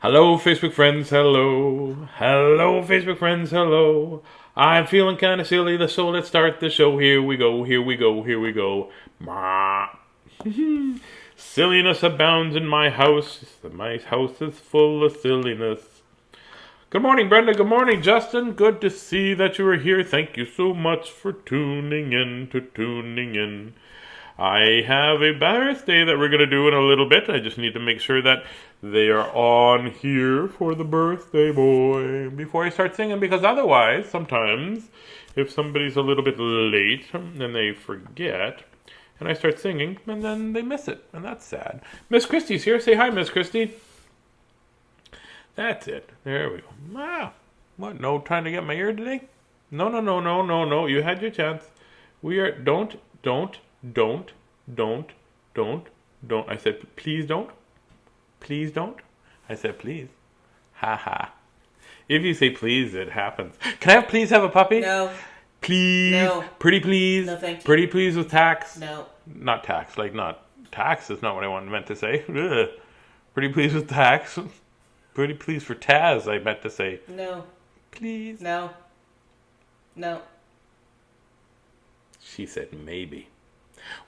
Hello, Facebook friends, hello. Hello, Facebook friends, hello. I'm feeling kind of silly, so let's start the show. Here we go, here we go, here we go. Silliness abounds in my house. My house is full of silliness. Good morning, Brenda. Good morning, Justin. Good to see that you are here. Thank you so much for tuning in. I have a birthday that we're going to do in a little bit. I just need to make sure that they are on here for the birthday boy before I start singing, because otherwise, sometimes, if somebody's a little bit late, then they forget, and I start singing, and then they miss it, and that's sad. Miss Christie's here. Say hi, Miss Christie. That's it. There we go. Wow. What, no time to get my ear today? No. You had your chance. We are, don't. I said, please don't. Please don't. I said, please. Ha ha. If you say please, it happens. Can I please have a puppy? No. Please. No. Pretty please. No, thank you. Pretty please with tax. No. Not tax. Like, not. Tax is not what I meant to say. Ugh. Pretty please with tax. Pretty please for Tazz, I meant to say. No. Please. No. No. She said maybe.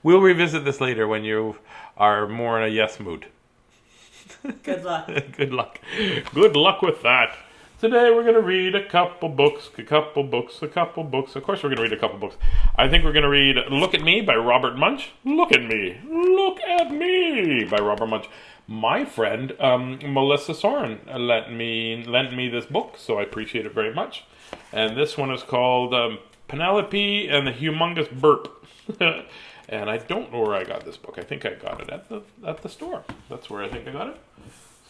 We'll revisit this later when you are more in a yes mood. Good luck. Good luck. Good luck with that. Today we're going to read a couple books. Of course we're going to read a couple books. I think we're going to read Look at Me by Robert Munsch. Look at Me by Robert Munsch. My friend Melissa Soren lent me this book, so I appreciate it very much. And this one is called Penelope and the Humongous Burp. And I don't know where I got this book. I think I got it at the store. That's where I think I got it.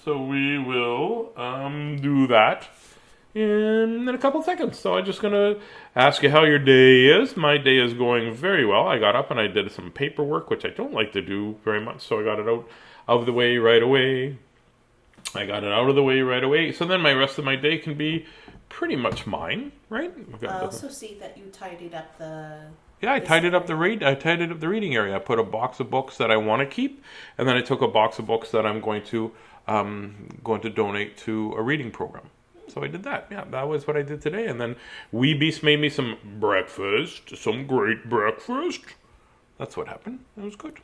So we will do that in a couple seconds. So I'm just going to ask you how your day is. My day is going very well. I got up and I did some paperwork, which I don't like to do very much. So I got it out of the way right away. So then my rest of my day can be pretty much mine, right? I also see that you tidied up the... Yeah, I tidied up the reading area. I put a box of books that I want to keep, and then I took a box of books that I'm going to donate to a reading program. So I did that. Yeah, that was what I did today. And then Wee Beast made me some breakfast, some great breakfast. That's what happened. It was good.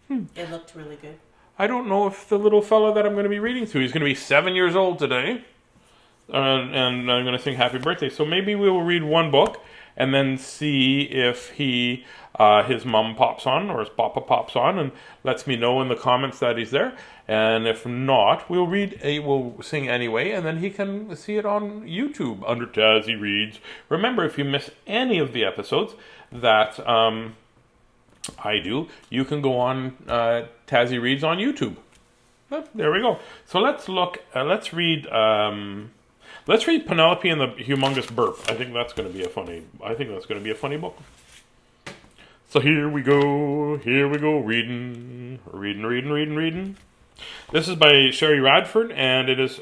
It looked really good. I don't know if the little fella that I'm going to be reading to, he's going to be 7 years old today, and I'm going to sing happy birthday. So maybe we will read one book and then see if his mom pops on or his papa pops on and lets me know in the comments that he's there. And if not, we'll sing anyway, and then he can see it on YouTube under Tazzy Reads. Remember, if you miss any of the episodes that I do, you can go on Tazzy Reads on YouTube. There we go. So let's read Penelope and the Humongous Burp. I think that's going to be a funny book. So here we go, reading. This is by Sheri Radford, and it is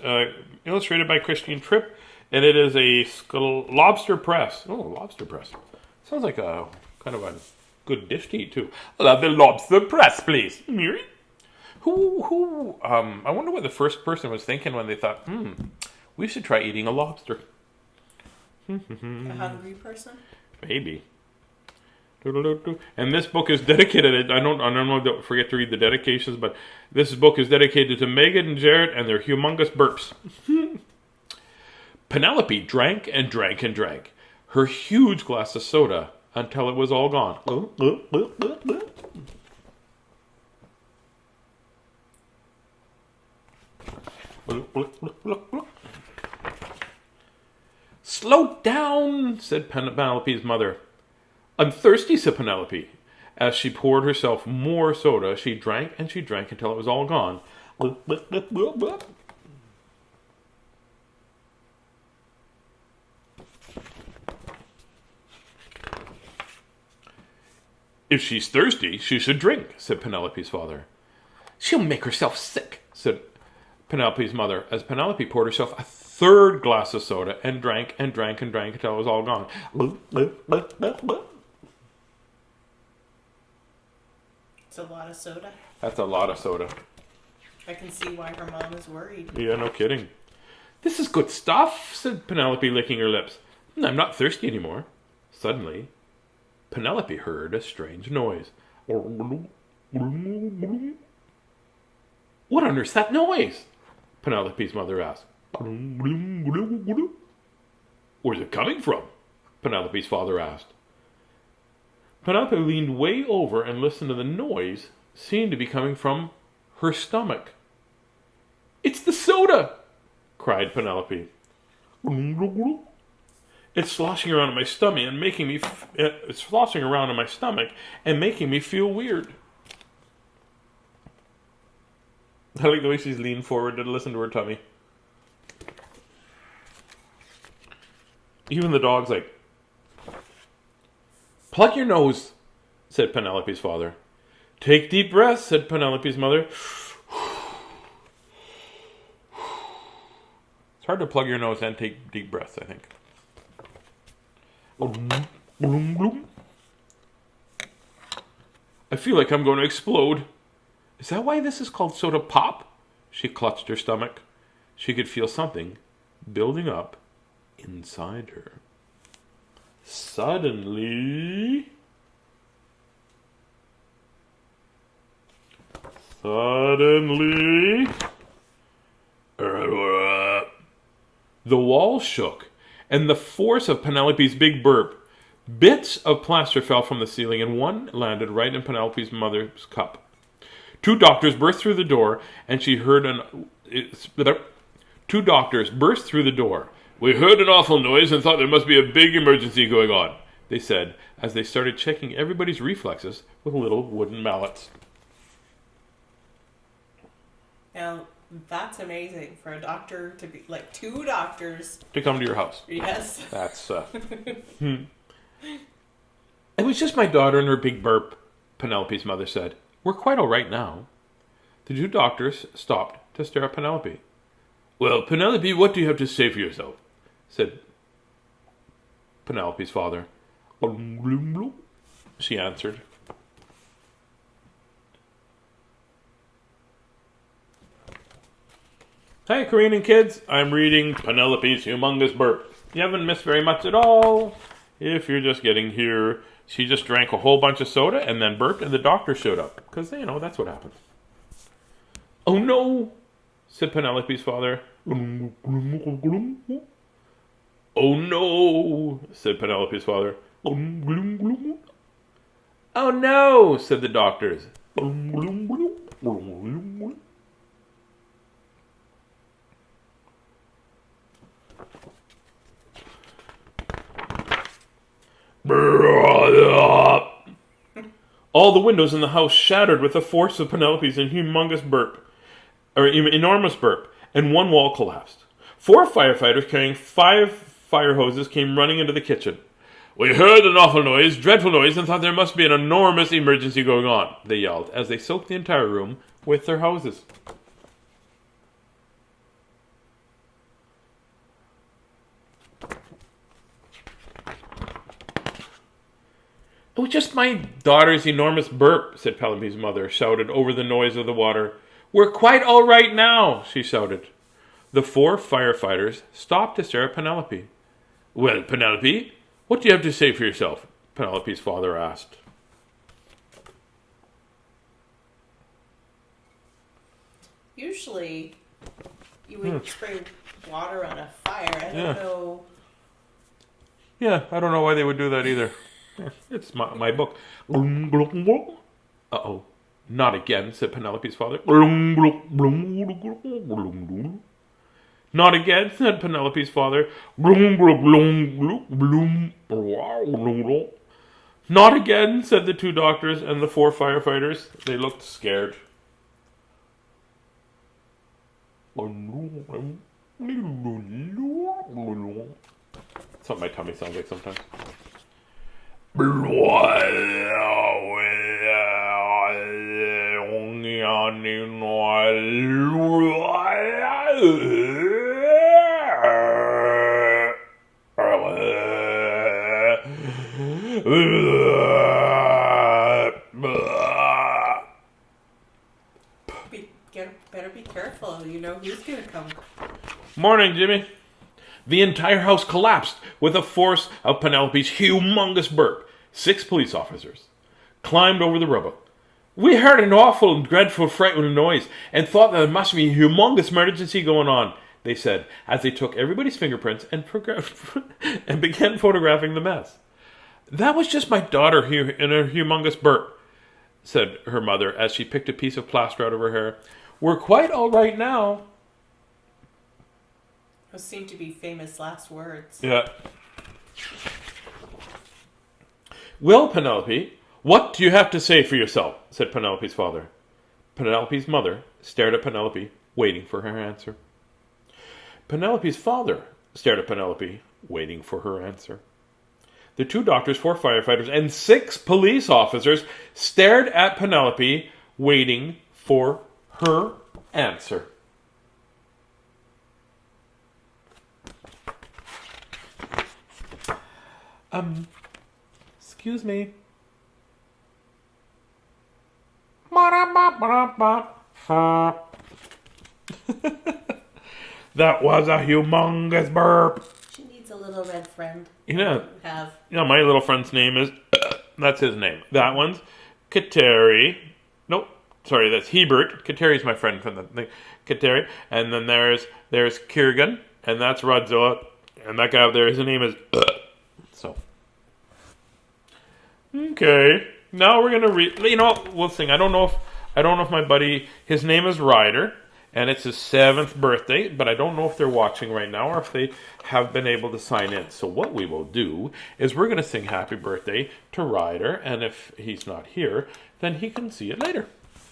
illustrated by Christine Tripp, and it is a lobster press. Oh, lobster press. Sounds like a kind of a good dish to eat too. I'll have the lobster press, please. Who? I wonder what the first person was thinking when they thought, we should try eating a lobster. A hungry person? Maybe. And this book is dedicated. I don't know. Don't forget to read the dedications. But this book is dedicated to Megan and Jared and their humongous burps. Penelope drank and drank and drank her huge glass of soda until it was all gone. Slow down, said Penelope's mother. I'm thirsty, said Penelope. As she poured herself more soda, she drank and she drank until it was all gone. If she's thirsty, she should drink, said Penelope's father. She'll make herself sick, said Penelope's mother, as Penelope poured herself a third glass of soda and drank and drank and drank until it was all gone. It's a lot of soda. That's a lot of soda. I can see why her mom is worried. Yeah, no kidding. This is good stuff, said Penelope, licking her lips. I'm not thirsty anymore. Suddenly, Penelope heard a strange noise. What on earth's that noise? Penelope's mother asked. Where's it coming from? Penelope's father asked. Penelope leaned way over and listened to the noise, seemed to be coming from her stomach. It's the soda, cried Penelope. It's sloshing around in my stomach and making me. It's sloshing around in my stomach and making me feel weird. I like the way she's leaned forward to listen to her tummy. Even the dog's like, plug your nose, said Penelope's father. Take deep breaths, said Penelope's mother. It's hard to plug your nose and take deep breaths, I think. I feel like I'm going to explode. Is that why this is called soda pop? She clutched her stomach. She could feel something building up inside her. Suddenly, the wall shook, and the force of Penelope's big burp. Bits of plaster fell from the ceiling, and one landed right in Penelope's mother's cup. Two doctors burst through the door, and she heard Two doctors burst through the door. We heard an awful noise and thought there must be a big emergency going on, they said, as they started checking everybody's reflexes with little wooden mallets. Now, that's amazing for a doctor to be, like, two doctors. To come to your house. Yes. That's, It was just my daughter and her big burp, Penelope's mother said. We're quite all right now. The two doctors stopped to stare at Penelope. Well, Penelope, what do you have to say for yourself? Said Penelope's father. She answered. Hi, Korean kids. I'm reading Penelope's Humongous Burp. You haven't missed very much at all. If you're just getting here, she just drank a whole bunch of soda and then burped, and the doctor showed up. Because, that's what happens. Oh, no, said Penelope's father. Oh, no, said Penelope's father. Oh, no, said the doctors. All the windows in the house shattered with the force of Penelope's enormous burp, and one wall collapsed. 4 firefighters carrying 5 fire hoses came running into the kitchen. We heard an awful noise, dreadful noise, and thought there must be an enormous emergency going on, they yelled, as they soaked the entire room with their hoses. It was just my daughter's enormous burp, said Penelope's mother, shouted over the noise of the water. We're quite all right now, she shouted. The 4 firefighters stopped to stare at Penelope. Well, Penelope, what do you have to say for yourself? Penelope's father asked. Usually, you would spray water on a fire. I don't know. Yeah, I don't know why they would do that either. It's my book. Uh-oh. Not again, said Penelope's father. Not again, said Penelope's father. Not again, said the 2 doctors and the 4 firefighters. They looked scared. That's what my tummy sounds like sometimes. Be better be careful. You know who's gonna come. Morning, Jimmy. The entire house collapsed with the force of Penelope's humongous burp. 6 police officers climbed over the rubble. We heard an awful and dreadful frightening noise and thought that there must be a humongous emergency going on, they said, as they took everybody's fingerprints and began photographing the mess. That was just my daughter here in her humongous burp, said her mother as she picked a piece of plaster out of her hair. We're quite all right now. Those seem to be famous last words. Yeah. Well, Penelope, what do you have to say for yourself? Said Penelope's father. Penelope's mother stared at Penelope, waiting for her answer. Penelope's father stared at Penelope, waiting for her answer. The 2 doctors, 4 firefighters, and 6 police officers stared at Penelope, waiting for her answer. Excuse me. That was a humongous burp. She needs a little red friend. Yeah, my little friend's name is... that's his name. That one's Kateri. Nope. Sorry, that's Hebert. Kateri's my friend from the thing. Kateri. And then there's Kiergan. And that's Rodzilla. And that guy up there, his name is... So. Okay. Now we're gonna read. You know, we'll sing. I don't know if my buddy. His name is Ryder, and it's his 7th birthday. But I don't know if they're watching right now or if they have been able to sign in. So what we will do is we're gonna sing Happy Birthday to Ryder, and if he's not here, then he can see it later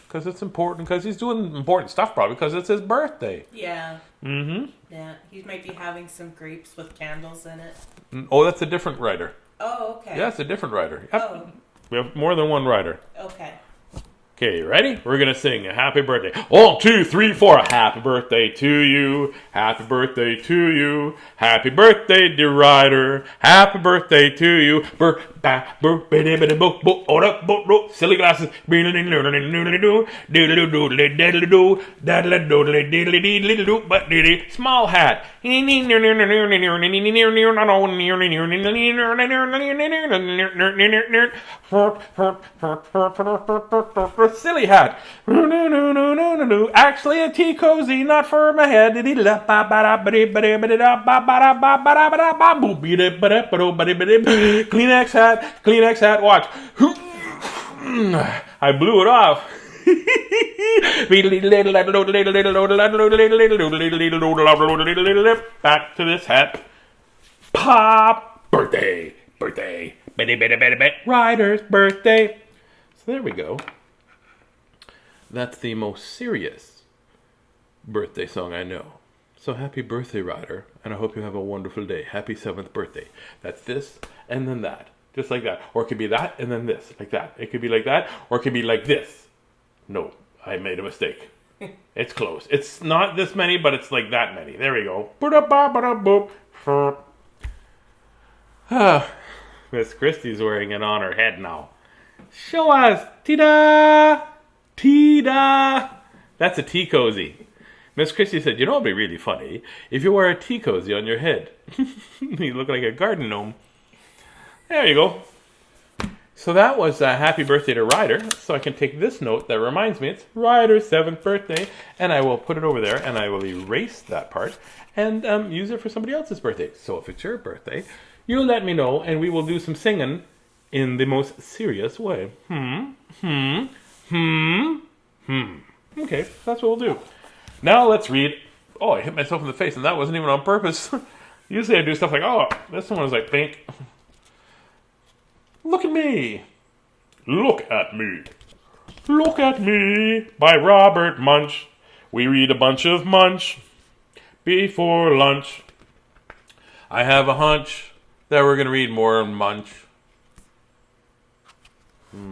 because it's important. Because he's doing important stuff, probably because it's his birthday. Yeah. Mm-hmm. Yeah. He might be having some grapes with candles in it. Oh, that's a different Ryder. Oh, okay. Yeah, it's a different Ryder. Yep. Oh. We have more than one Ryder. Okay. Okay, ready? We're going to sing a happy birthday. 1, 2, 3, 4. Happy birthday to you. Happy birthday to you. Happy birthday, dear Ryder. Happy birthday to you. Silly glasses. Small hat. Silly hat. Actually a tea cozy, not for my head. Kleenex hat, watch. I blew it off. Back to this hat. Pop! Birthday. Ryder's birthday. So there we go. That's the most serious birthday song I know. So happy birthday, Ryder, and I hope you have a wonderful day. Happy 7th birthday. That's this, and then that. Just like that. Or it could be that, and then this. Like that. It could be like that, or it could be like this. No, I made a mistake. It's close. It's not this many, but it's like that many. There we go. Miss Christie's wearing it on her head now. Show us. Tee-da! Tee-da! That's a tea cozy. Miss Christie said, you know it'd be really funny if you wear a tea cozy on your head. You look like a garden gnome. There you go. So that was a happy birthday to Ryder. So I can take this note that reminds me it's Ryder's 7th birthday. And I will put it over there and I will erase that part and use it for somebody else's birthday. So if it's your birthday, you let me know and we will do some singing in the most serious way. Okay, that's what we'll do. Now let's read. Oh, I hit myself in the face, and that wasn't even on purpose. Usually I do stuff like, oh, this one was like pink. Look at me. Look at me. Look at me by Robert Munsch. We read a bunch of Munsch before lunch. I have a hunch that we're going to read more Munsch.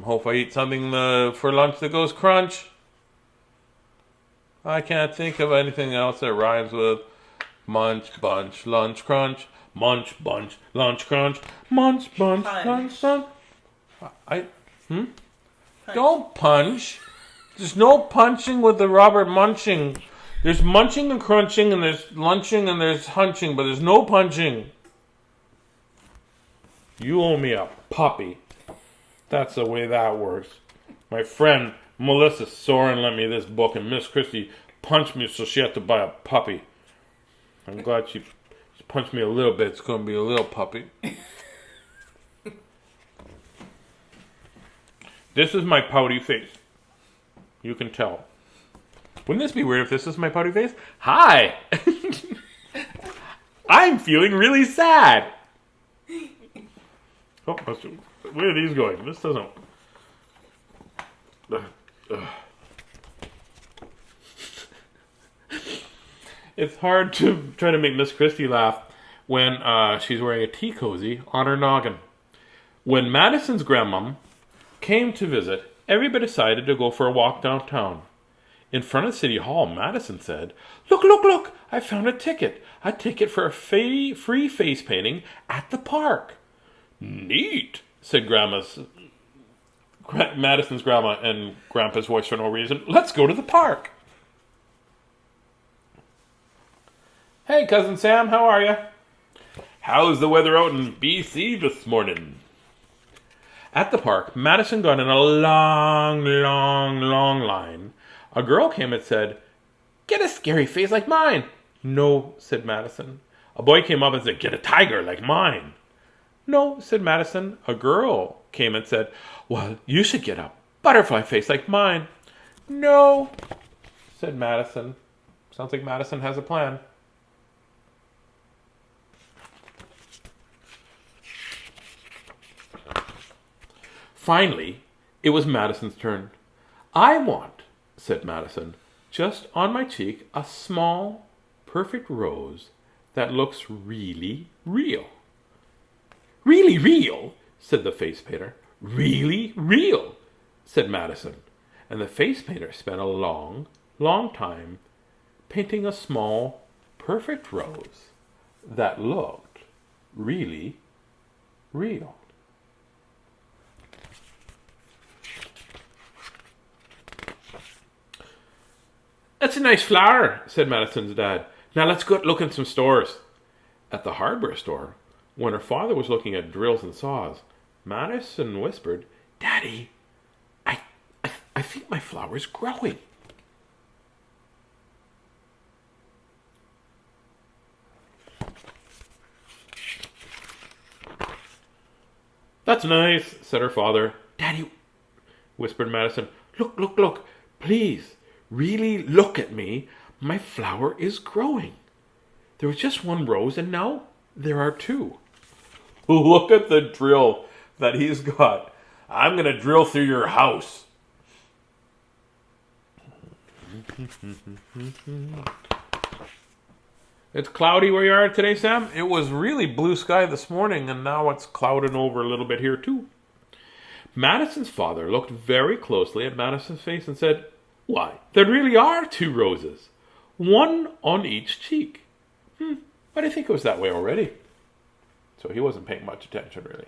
Hope I eat something for lunch that goes crunch. I can't think of anything else that rhymes with munch, bunch, lunch, crunch. Munch, bunch, lunch, crunch. Munch, bunch, lunch, crunch. Don't punch. There's no punching with the Robert Munching. There's munching and crunching, and there's lunching, and there's hunching, but there's no punching. You owe me a puppy. That's the way that works. My friend Melissa Soren lent me this book, and Miss Christie punched me so she had to buy a puppy. I'm glad she punched me a little bit. It's going to be a little puppy. This is my pouty face. You can tell. Wouldn't this be weird if this is my pouty face? Hi! I'm feeling really sad. Oh, where are these going? This doesn't... It's hard to try to make Miss Christie laugh when she's wearing a tea cozy on her noggin. When Madison's grandmom came to visit, everybody decided to go for a walk downtown. In front of City Hall, Madison said, "Look, look, look! I found a ticket. A ticket for a free face painting at the park." "Neat," said Madison's grandma and Grandpa's voice for no reason. "Let's go to the park." "Hey, Cousin Sam, how are you?" "How's the weather out in BC this morning?" At the park, Madison got in a long line. A girl came and said, "Get a scary face like mine." "No," said Madison. A boy came up and said, "Get a tiger like mine." "No," said Madison. A girl came and said, "Well, you should get a butterfly face like mine." "No," said Madison. Sounds like Madison has a plan. Finally, it was Madison's turn. "I want," said Madison, "just on my cheek a small, perfect rose that looks really real." "Really real?" said the face painter. "Really real," said Madison. And the face painter spent a long time painting a small, perfect rose that looked really real. "That's a nice flower," said Madison's dad. "Now let's go look in some stores." At the hardware store, when her father was looking at drills and saws, Madison whispered, "Daddy, I think my flower's growing." "That's nice," said her father. "Daddy," whispered Madison, "look, look, look. Please, really look at me. My flower is growing. There was just one rose, and now there are two." "Look at the drill that he's got. I'm going to drill through your house." It's cloudy where you are today, Sam? It was really blue sky this morning, and now it's clouding over a little bit here, too. Madison's father looked very closely at Madison's face and said, "Why, there really are two roses. One on each cheek." But I think it was that way already. So he wasn't paying much attention, really.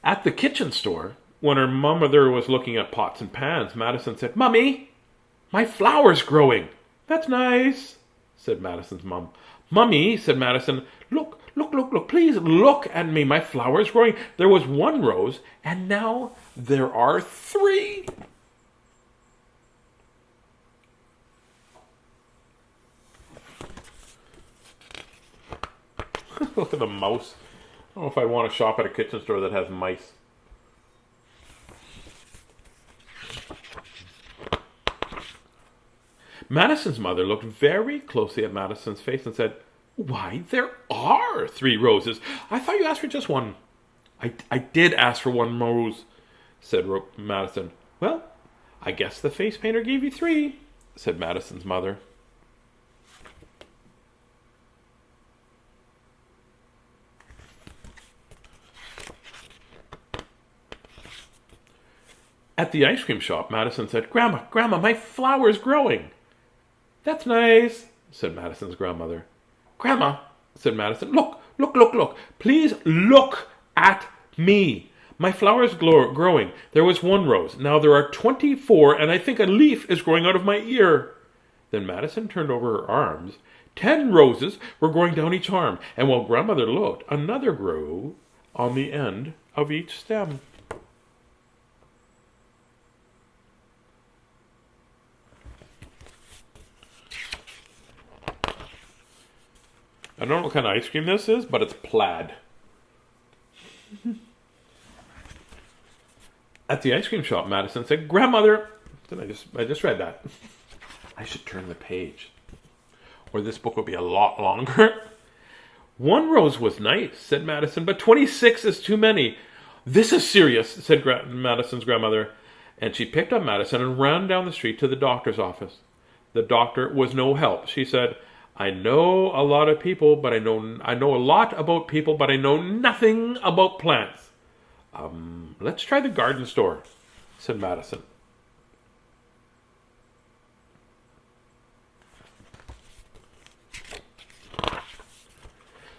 At the kitchen store, when her mother was looking at pots and pans, Madison said, "Mummy, my flower's growing." "That's nice," said Madison's mom. "Mummy," said Madison, look, please look at me. My flower's growing. There was one rose, and now there are three." Look at the mouse. I don't know if I want to shop at a kitchen store that has mice. Madison's mother looked very closely at Madison's face and said, "Why, there are three roses. I thought you asked for just one." I did ask for one rose," said Madison. "Well, I guess the face painter gave you three," said Madison's mother. At the ice cream shop, Madison said, Grandma, my flower's growing." "That's nice," said Madison's grandmother. "Grandma," said Madison, look, Look, look, look. Please look at me. My flower's growing. There was 1 rose. Now there are 24, and I think a leaf is growing out of my ear. Then Madison turned over her arms. 10 roses were growing down each arm, and while Grandmother looked, another grew on the end of each stem. I don't know what kind of ice cream this is, but it's plaid. At the ice cream shop, Madison said, Grandmother, I just read that. I should turn the page, or this book will be a lot longer. 1 rose was nice, said Madison, but 26 is too many. This is serious, said Madison's grandmother. And she picked up Madison and ran down the street to the doctor's office. The doctor was no help. She said, I know a lot of people, but I know a lot about people, but I know nothing about plants. Let's try the garden store, said Madison.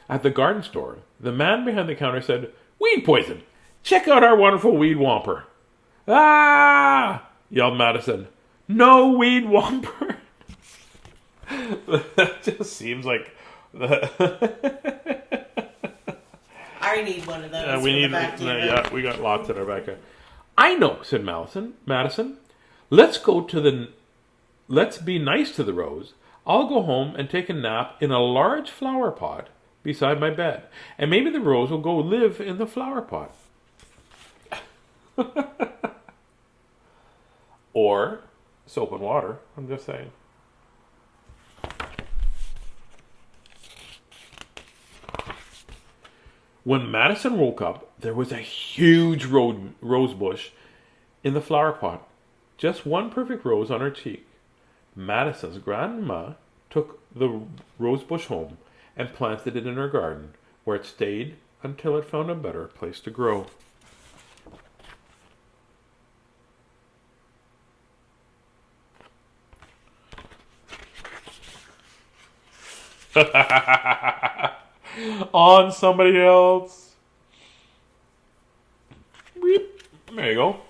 At the garden store, the man behind the counter said, Weed poison! Check out our wonderful weed whomper. Ah! Yelled Madison. No weed whomper. That just seems like... I need one of those. we got lots in our backyard. I know, said Madison. Let's be nice to the rose. I'll go home and take a nap in a large flower pot beside my bed. And maybe the rose will go live in the flower pot. Or soap and water. I'm just saying. When Madison woke up, there was a huge rose bush in the flower pot. Just 1 perfect rose on her cheek. Madison's grandma took the rose bush home and planted it in her garden, where it stayed until it found a better place to grow. On somebody else. Weep. There you go.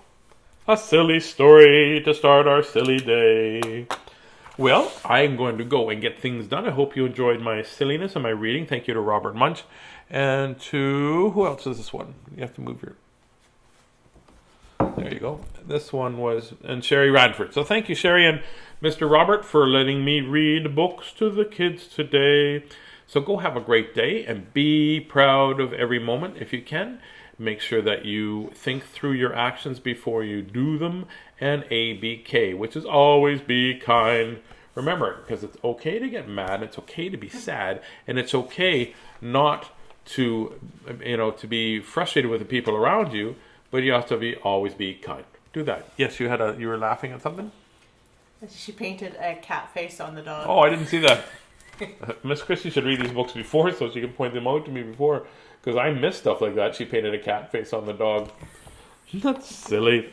A silly story to start our silly day. Well, I'm going to go and get things done. I hope you enjoyed my silliness and my reading. Thank you to Robert Munsch. And to... Who else is this one? You have to move your... There you go. This one was... And Sheri Radford. So thank you, Sheri and Mr. Robert, for letting me read books to the kids today. So go have a great day and be proud of every moment if you can. Make sure that you think through your actions before you do them. And ABK, which is always be kind. Remember, because it's okay to get mad, it's okay to be sad, and it's okay not to, to be frustrated with the people around you, but you have to always be kind. Do that. Yes, you were laughing at something? She painted a cat face on the dog. Oh, I didn't see that. Miss Christie should read these books before so she can point them out to me before, because I miss stuff like that. She painted a cat face on the dog. That's silly.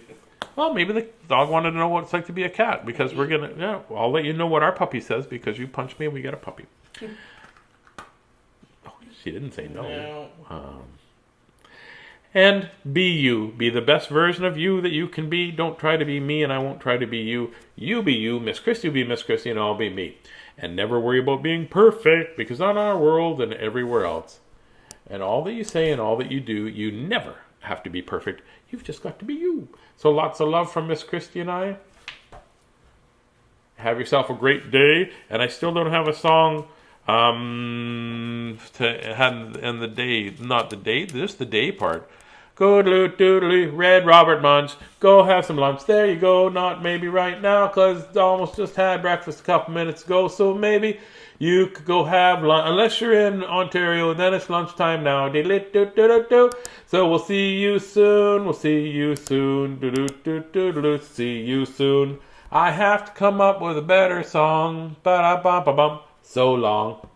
Well, maybe the dog wanted to know what it's like to be a cat, because we're going to, I'll let you know what our puppy says, because you punched me and we get a puppy. Oh, she didn't say no. And be you. Be the best version of you that you can be. Don't try to be me and I won't try to be you. You be you. Miss Christie will be Miss Christie and I'll be me. And never worry about being perfect, because on our world and everywhere else, and all that you say and all that you do, you never have to be perfect. You've just got to be you. So lots of love from Miss Christie and I. Have yourself a great day. And I still don't have a song to end the day. Not the day, just the day part. Go doodly, Red Robert Munsch. Go have some lunch. There you go. Not maybe right now, because I almost just had breakfast a couple minutes ago. So maybe you could go have lunch. Unless you're in Ontario, then it's lunchtime now. So we'll see you soon. We'll see you soon. See you soon. I have to come up with a better song. Ba-da-bum-ba-bum. So long.